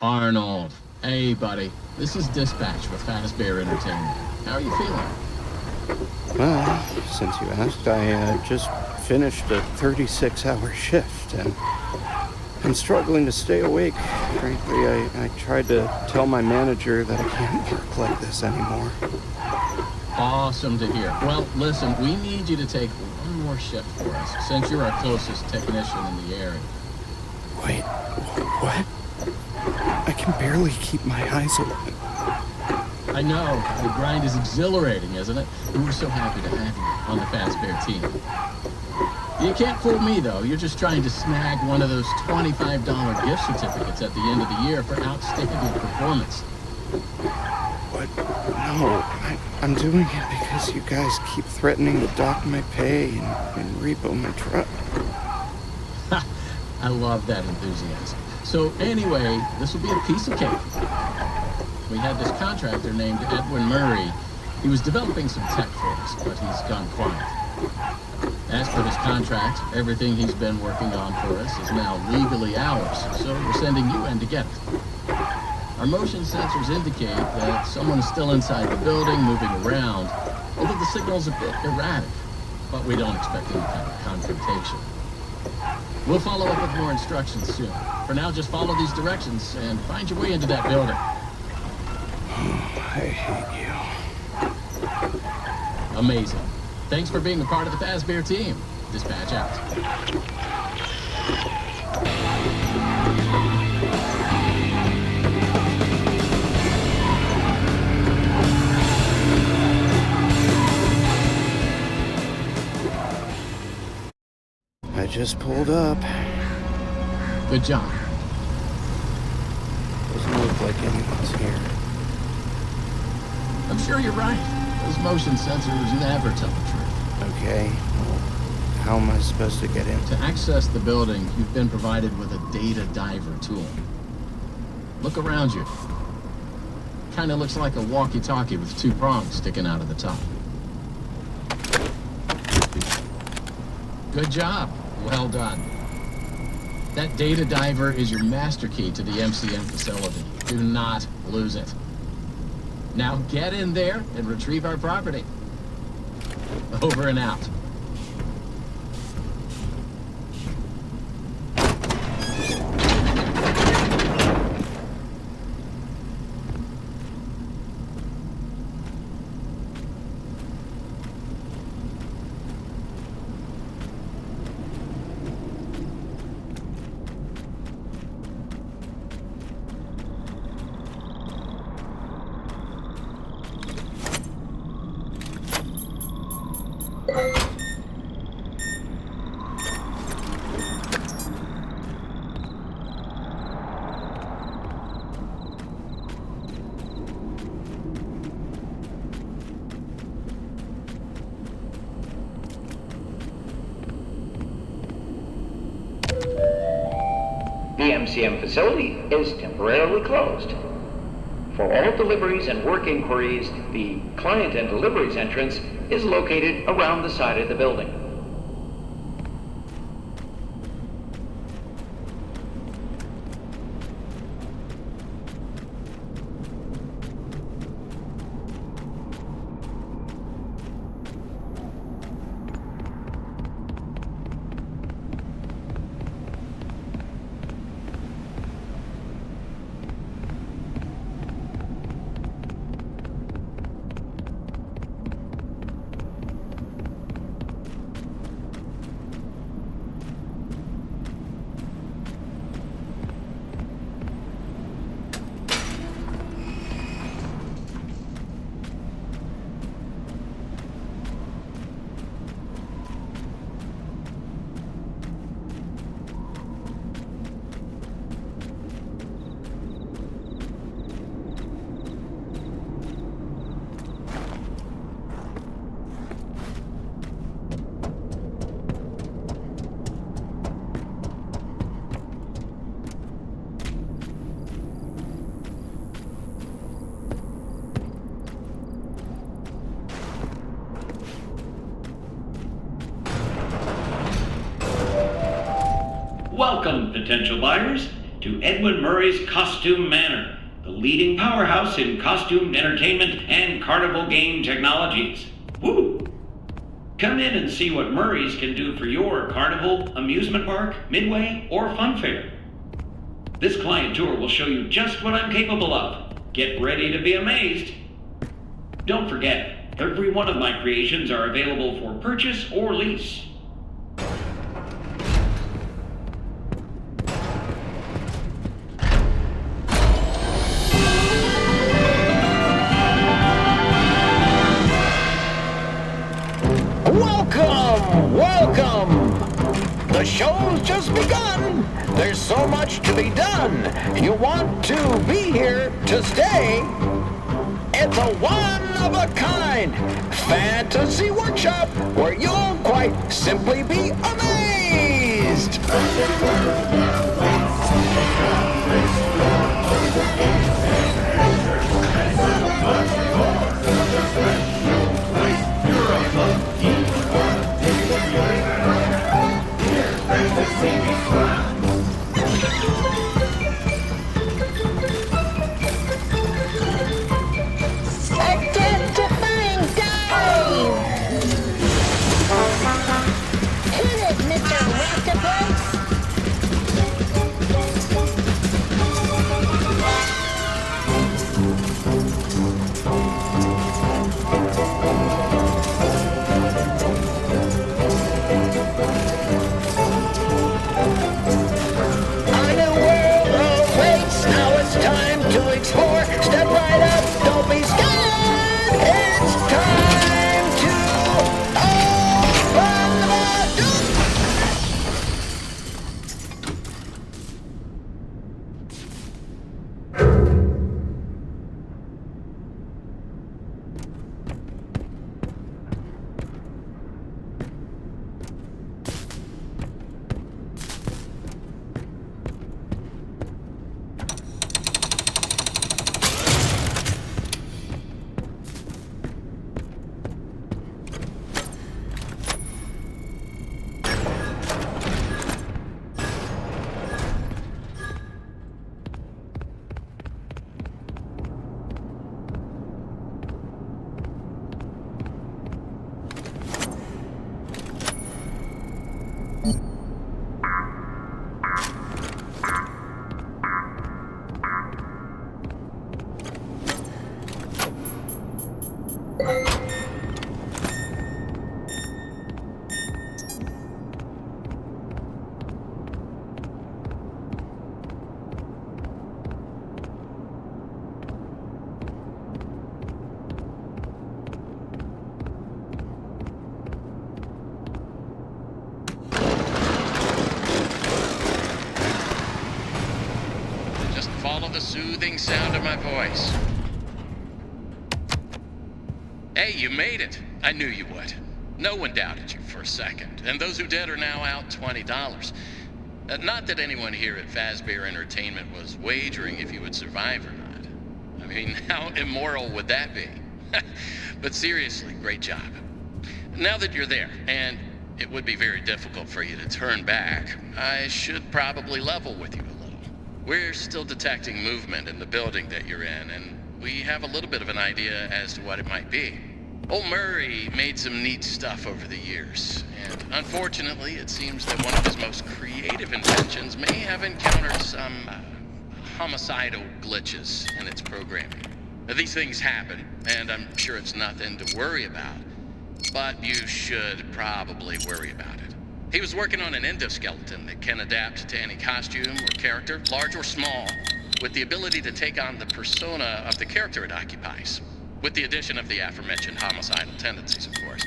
Arnold. Hey, buddy. This is Dispatch with Fazbear Entertainment. How are you feeling? Well, since you asked, I just finished a 36-hour shift, and I'm struggling to stay awake. Frankly, I tried to tell my manager that I can't work like this anymore. Awesome to hear. Well, listen, we need you to take one more shift for us, since you're our closest technician in the area. Wait, what? I can barely keep my eyes open. I know, the grind is exhilarating, isn't it? And we're so happy to have you on the Fazbear team. You can't fool me, though. You're just trying to snag one of those $25 gift certificates at the end of the year for outstanding performance. But no, I'm doing it because you guys keep threatening to dock my pay and repo my truck. Ha! I love that enthusiasm. So anyway, this will be a piece of cake. We had this contractor named Edwin Murray. He was developing some tech for us, but he's gone quiet. As per his contract, everything he's been working on for us is now legally ours, so we're sending you in to get it. Our motion sensors indicate that someone is still inside the building, moving around, although the signal's a bit erratic, but we don't expect any kind of confrontation. We'll follow up with more instructions soon. For now, just follow these directions and find your way into that building. I hate you. Amazing. Thanks for being a part of the Fazbear team. Dispatch out. I just pulled up. Good job. Doesn't look like anyone's here. I'm sure you're right. Those motion sensors never tell the truth. Okay, well, how am I supposed to get in? To access the building, you've been provided with a data diver tool. Look around you. Kinda looks like a walkie-talkie with two prongs sticking out of the top. Good job. Well done. That data diver is your master key to the MCM facility. Do not lose it. Now get in there and retrieve our property. Over and out. The MCM facility is temporarily closed. For all deliveries and work inquiries, the client and deliveries entrance is located around the side of the building. Welcome, potential buyers. to Edwin Murray's Costume Manor, the leading powerhouse in costume entertainment and carnival game technologies. Woo! Come in and see what Murray's can do for your carnival, amusement park, midway, or fun fair. This client tour will show you just what I'm capable of. Get ready to be amazed. Don't forget, every one of my creations are available for purchase or lease. Welcome! The show's just begun. There's so much to be done. You want to be here to stay. It's a one-of-a-kind fantasy workshop where you'll quite simply be amazed. Identifying time! Hit it, Mr. Octopus! Our new world awaits. Now it's time to explore. Step right up, don't be scared. It's time to open the door. Just follow the soothing sound of my voice. Hey, you made it. I knew you would. No one doubted you for a second. And those who did are now out $20. Not that anyone here at Fazbear Entertainment was wagering if you would survive or not. I mean, how immoral would that be? But seriously, great job. Now that you're there, and it would be very difficult for you to turn back, I should probably level with you a little. We're still detecting movement in the building that you're in, and we have a little bit of an idea as to what it might be. Old Murray made some neat stuff over the years, and unfortunately, it seems that one of his most creative inventions may have encountered some homicidal glitches in its programming. Now, these things happen, and I'm sure it's nothing to worry about, but you should probably worry about it. He was working on an endoskeleton that can adapt to any costume or character, large or small, with the ability to take on the persona of the character it occupies, with the addition of the aforementioned homicidal tendencies, of course.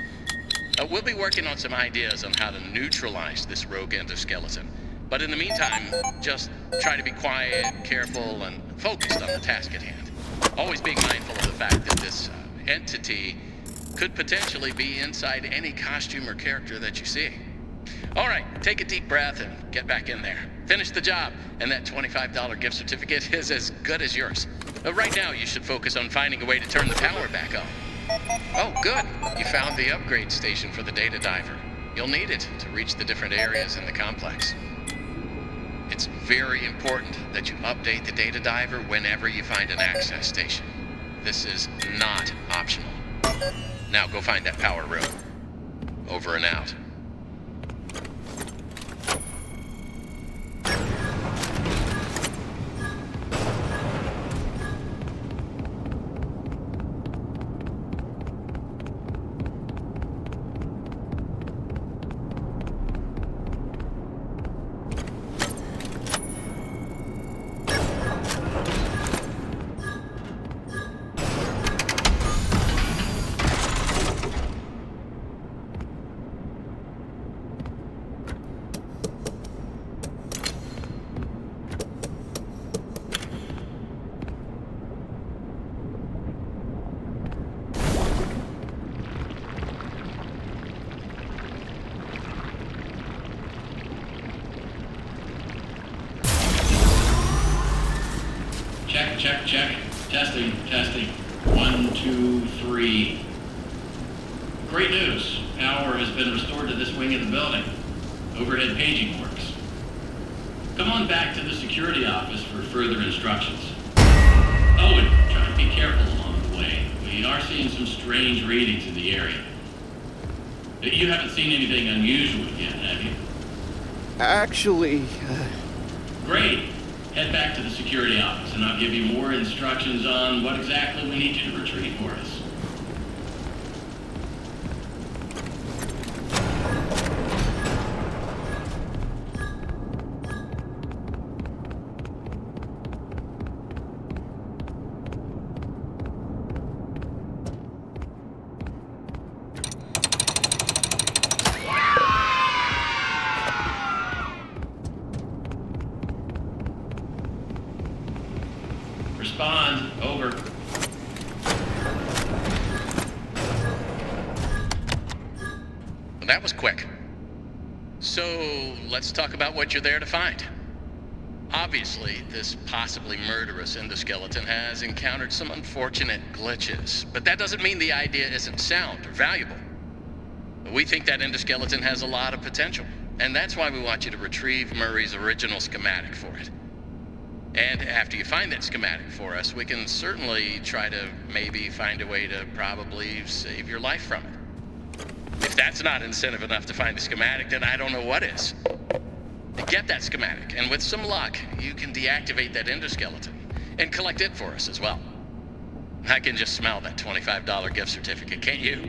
We'll be working on some ideas on how to neutralize this rogue endoskeleton, but in the meantime, just try to be quiet, careful, and focused on the task at hand. Always being mindful of the fact that this entity could potentially be inside any costume or character that you see. All right, take a deep breath and get back in there. Finish the job, and that $25 gift certificate is as good as yours. Right now, you should focus on finding a way to turn the power back on. Oh, good. You found the upgrade station for the data diver. You'll need it to reach the different areas in the complex. It's very important that you update the data diver whenever you find an access station. This is not optional. Now go find that power room. Over and out. Check. Testing. 1, 2, 3. Great news. Power has been restored to this wing of the building. Overhead paging works. Come on back to the security office for further instructions. Oh, and try to be careful along the way. We are seeing some strange readings in the area. You haven't seen anything unusual yet, have you? Actually, Great. Head back to the security office, and I'll give you more instructions on what exactly we need you to retrieve for us. Respond. Over. Well, that was quick. So, let's talk about what you're there to find. Obviously, this possibly murderous endoskeleton has encountered some unfortunate glitches, but that doesn't mean the idea isn't sound or valuable. We think that endoskeleton has a lot of potential, and that's why we want you to retrieve Murray's original schematic for it. And after you find that schematic for us, we can certainly try to maybe find a way to probably save your life from it. If that's not incentive enough to find the schematic, then I don't know what is. Get that schematic, and with some luck, you can deactivate that endoskeleton and collect it for us as well. I can just smell that $25 gift certificate, can't you?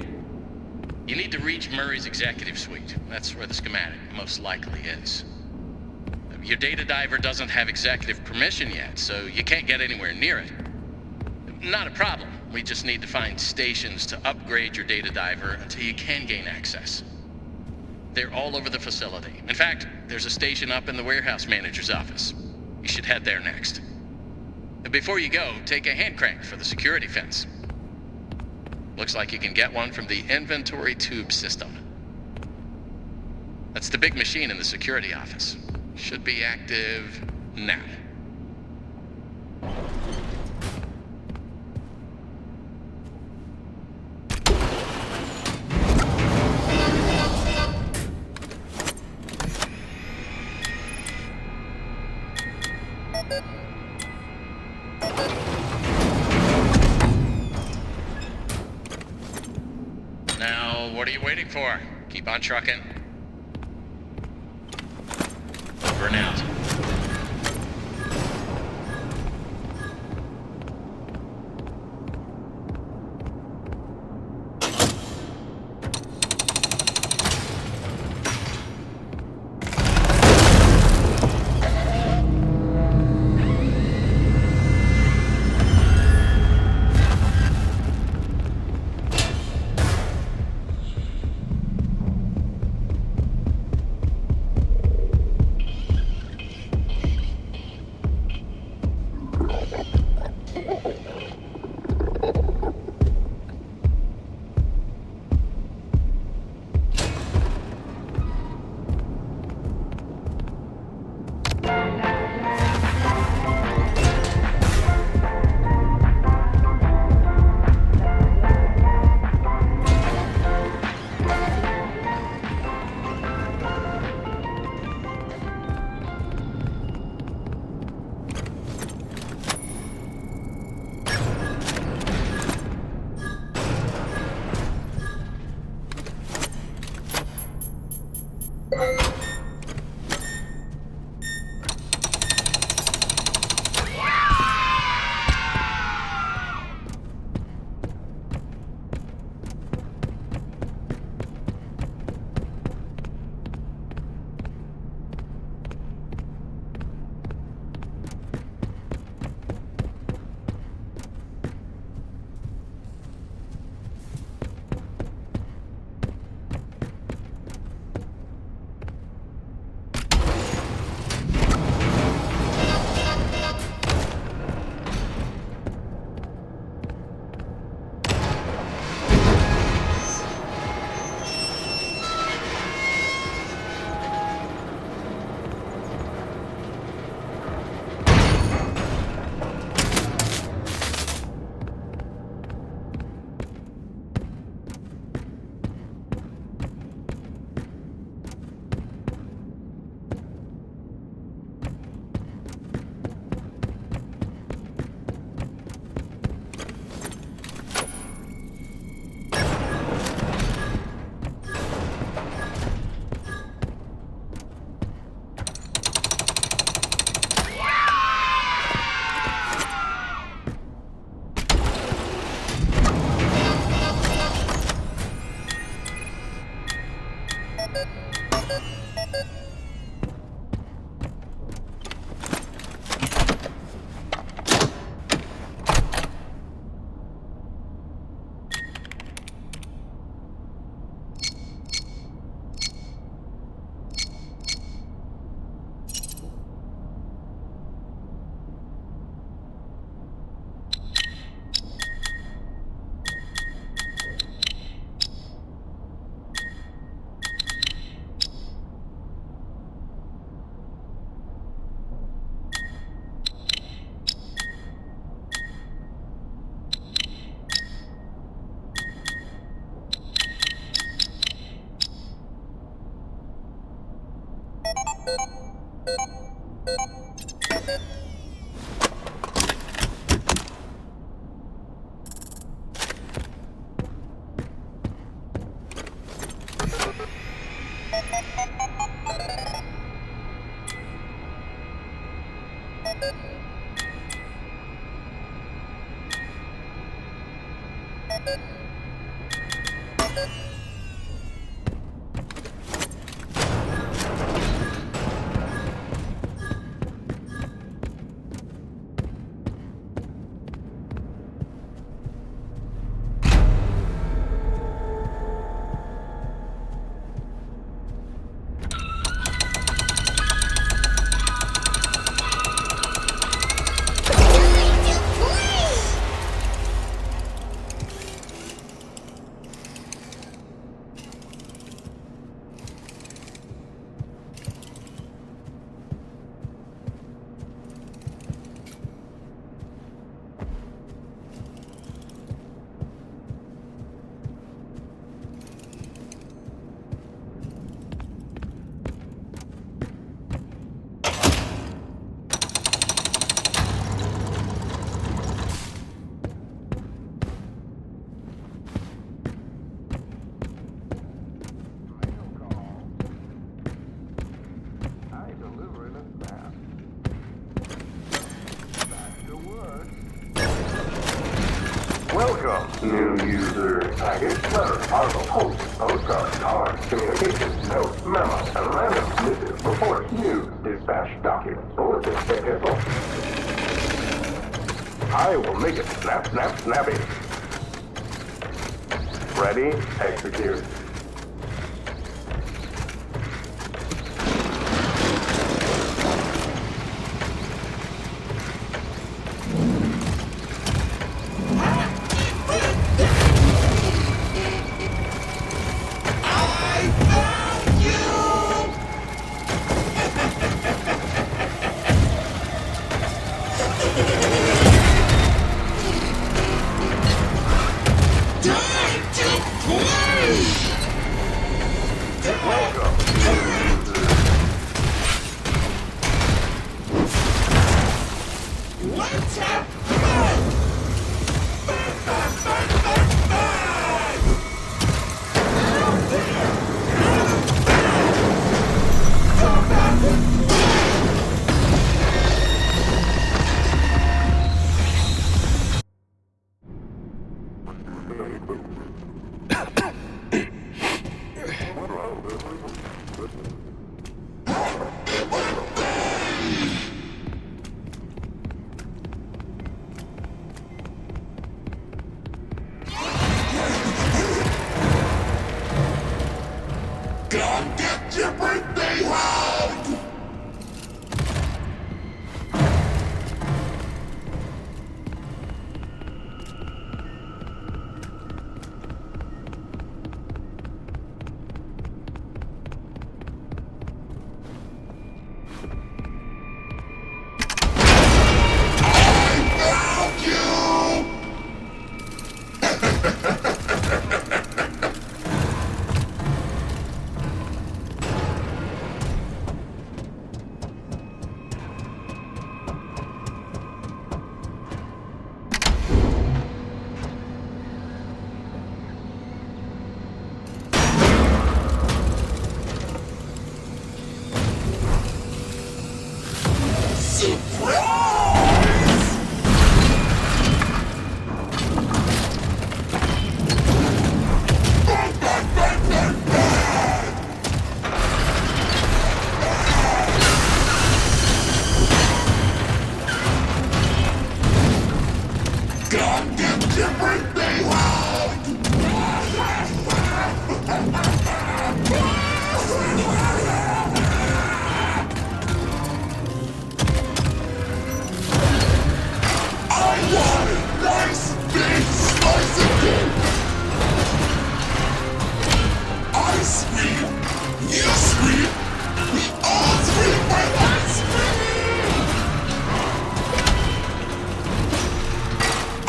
You need to reach Murray's executive suite. That's where the schematic most likely is. Your data diver doesn't have executive permission yet, so you can't get anywhere near it. Not a problem. We just need to find stations to upgrade your data diver until you can gain access. They're all over the facility. In fact, there's a station up in the warehouse manager's office. You should head there next. Before you go, take a hand crank for the security fence. Looks like you can get one from the inventory tube system. That's the big machine in the security office. Should be active now. Now, what are you waiting for? Keep on trucking. Over and out. Welcome, new user. Package, letter, article, post, postcard, card, communication, note, memo, and random missive, report, news, dispatch, documents, bulletin, epistle. I will make it snap, snap, snappy. Ready, execute.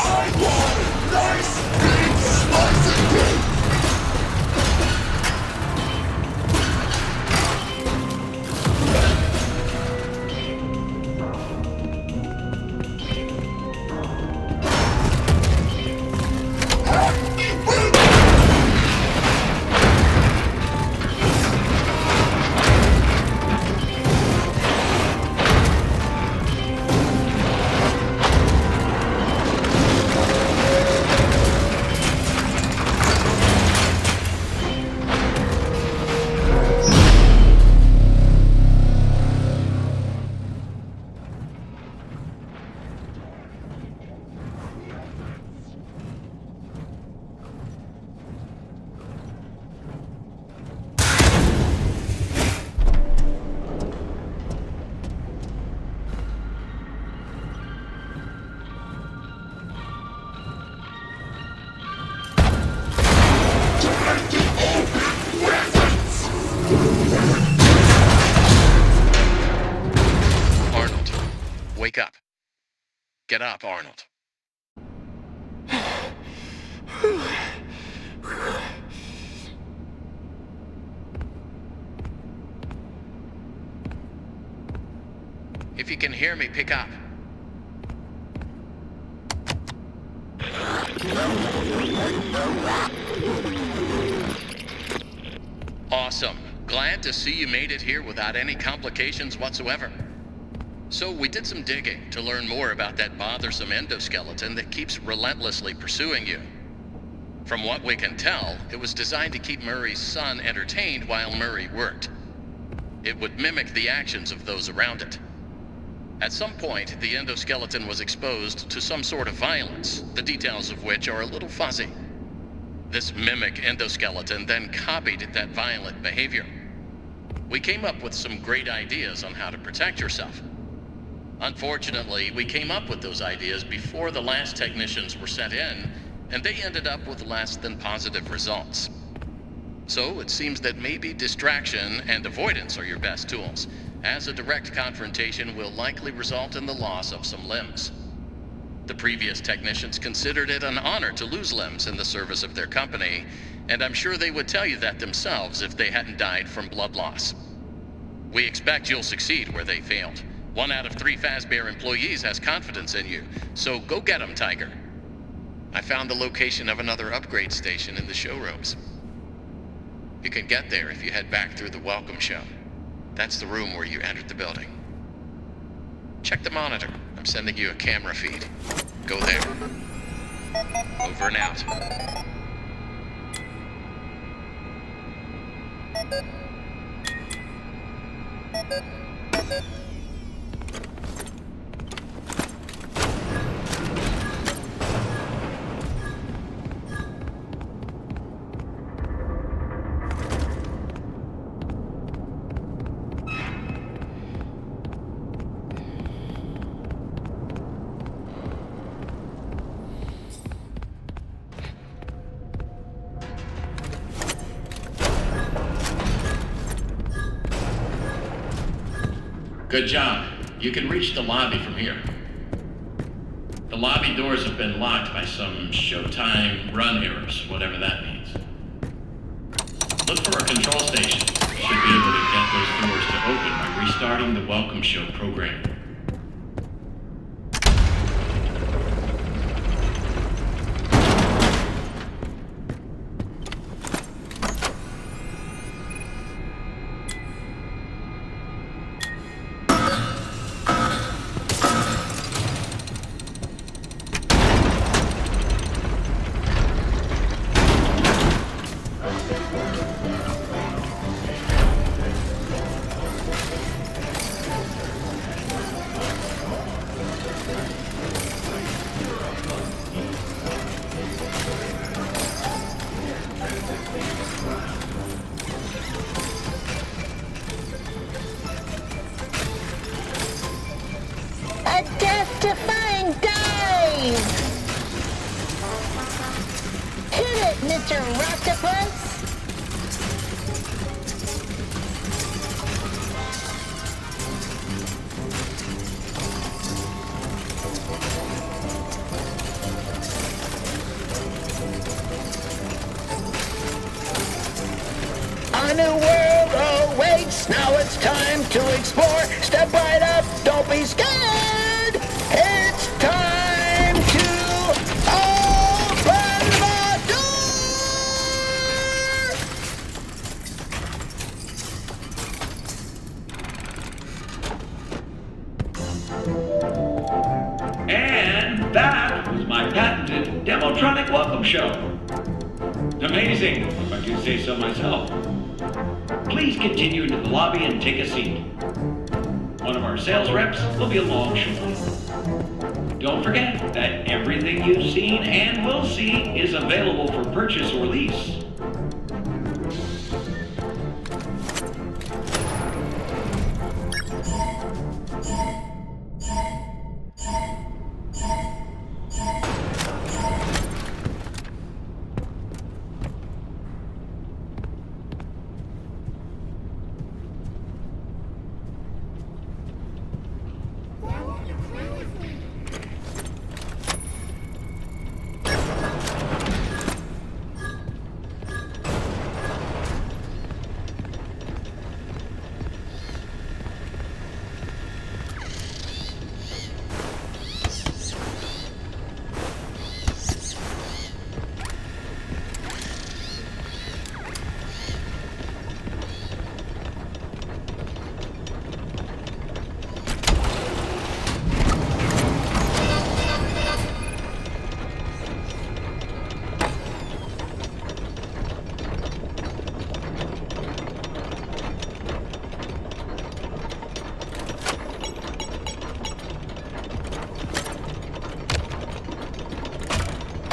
I want a nice big Arnold, wake up. Get up, Arnold. If you can hear me, pick up. Awesome. Glad to see you made it here without any complications whatsoever. So we did some digging to learn more about that bothersome endoskeleton that keeps relentlessly pursuing you. From what we can tell, it was designed to keep Murray's son entertained while Murray worked. It would mimic the actions of those around it. At some point, the endoskeleton was exposed to some sort of violence, the details of which are a little fuzzy. This mimic endoskeleton then copied that violent behavior. We came up with some great ideas on how to protect yourself. Unfortunately, we came up with those ideas before the last technicians were sent in, and they ended up with less than positive results. So it seems that maybe distraction and avoidance are your best tools, as a direct confrontation will likely result in the loss of some limbs. The previous technicians considered it an honor to lose limbs in the service of their company, and I'm sure they would tell you that themselves if they hadn't died from blood loss. We expect you'll succeed where they failed. 1 out of 3 Fazbear employees has confidence in you, so go get 'em, Tiger. I found the location of another upgrade station in the showrooms. You can get there if you head back through the welcome show. That's the room where you entered the building. Check the monitor. I'm sending you a camera feed. Go there. Over and out. Good job. You can reach the lobby from here. The lobby doors have been locked by some showtime run errors, whatever that means. Look for a control station. You should be able to get those doors to open by restarting the welcome show program. A death-defying dive! Hit it, Mr. Octopus! A new world awaits. Now it's time to explore. Step right up. Don't be scared. It's time to open the door. And that was my patented Demotronic welcome show. Amazing, if I do say so myself. Please continue into the lobby and take a seat. One of our sales reps will be along shortly. Don't forget that everything you've seen and will see is available for purchase or lease.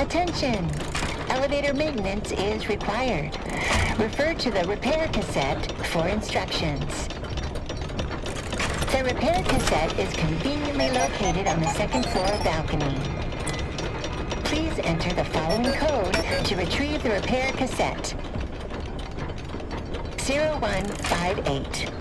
Attention! Elevator maintenance is required. Refer to the repair cassette for instructions. The repair cassette is conveniently located on the second floor balcony. Please enter the following code to retrieve the repair cassette. 0158.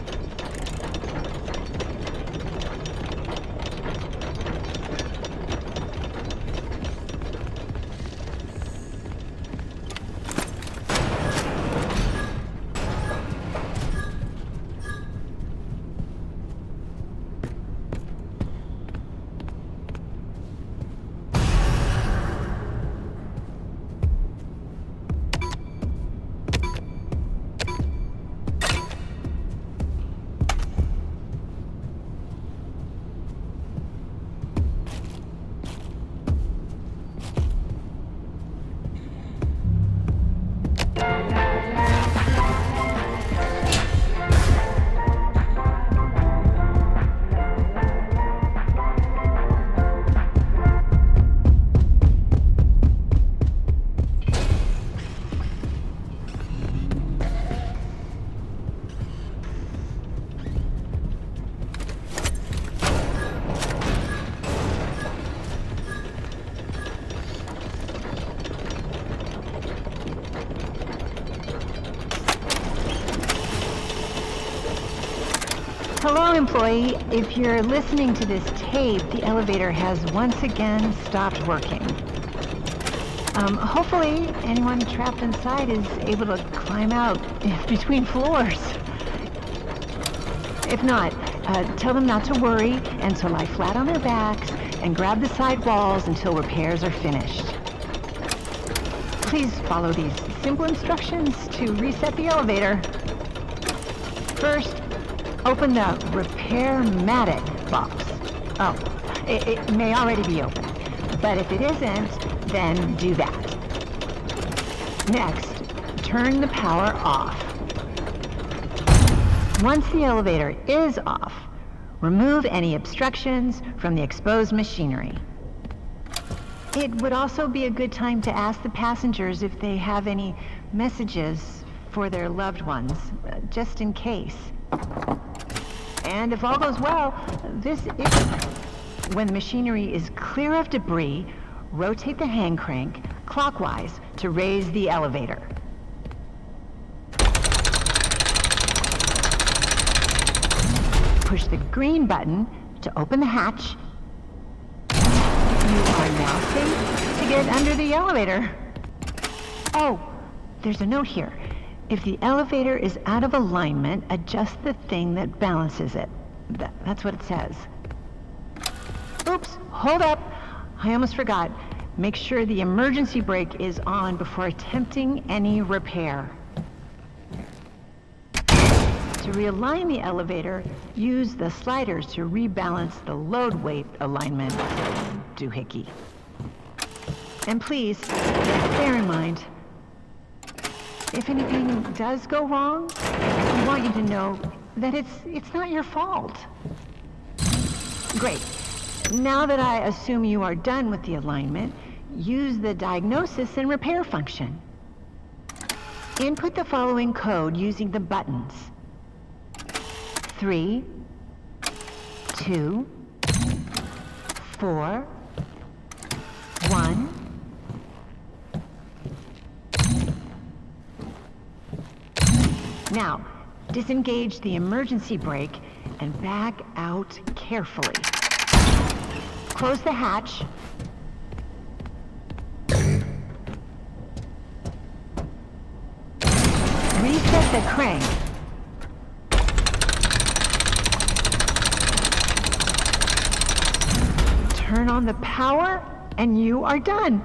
Hello, employee. If you're listening to this tape, the elevator has once again stopped working. Hopefully, anyone trapped inside is able to climb out between floors. If not, tell them not to worry and to lie flat on their backs and grab the side walls until repairs are finished. Please follow these simple instructions to reset the elevator. First, open the repair-matic box. Oh, it may already be open, but if it isn't, then do that. Next, turn the power off. Once the elevator is off, remove any obstructions from the exposed machinery. It would also be a good time to ask the passengers if they have any messages for their loved ones, just in case. And if all goes well, when the machinery is clear of debris, rotate the hand crank clockwise to raise the elevator. Push the green button to open the hatch. You are now safe to get under the elevator. Oh, there's a note here. If the elevator is out of alignment, adjust the thing that balances it. That's what it says. Oops, hold up. I almost forgot. Make sure the emergency brake is on before attempting any repair. To realign the elevator, use the sliders to rebalance the load weight alignment. Doohickey. And please, bear in mind, if anything does go wrong, we want you to know that it's not your fault. Great. Now that I assume you are done with the alignment, use the diagnosis and repair function. Input the following code using the buttons. 3, 2, 4, 1. Now, disengage the emergency brake and back out carefully. Close the hatch. Reset the crank. Turn on the power, and you are done.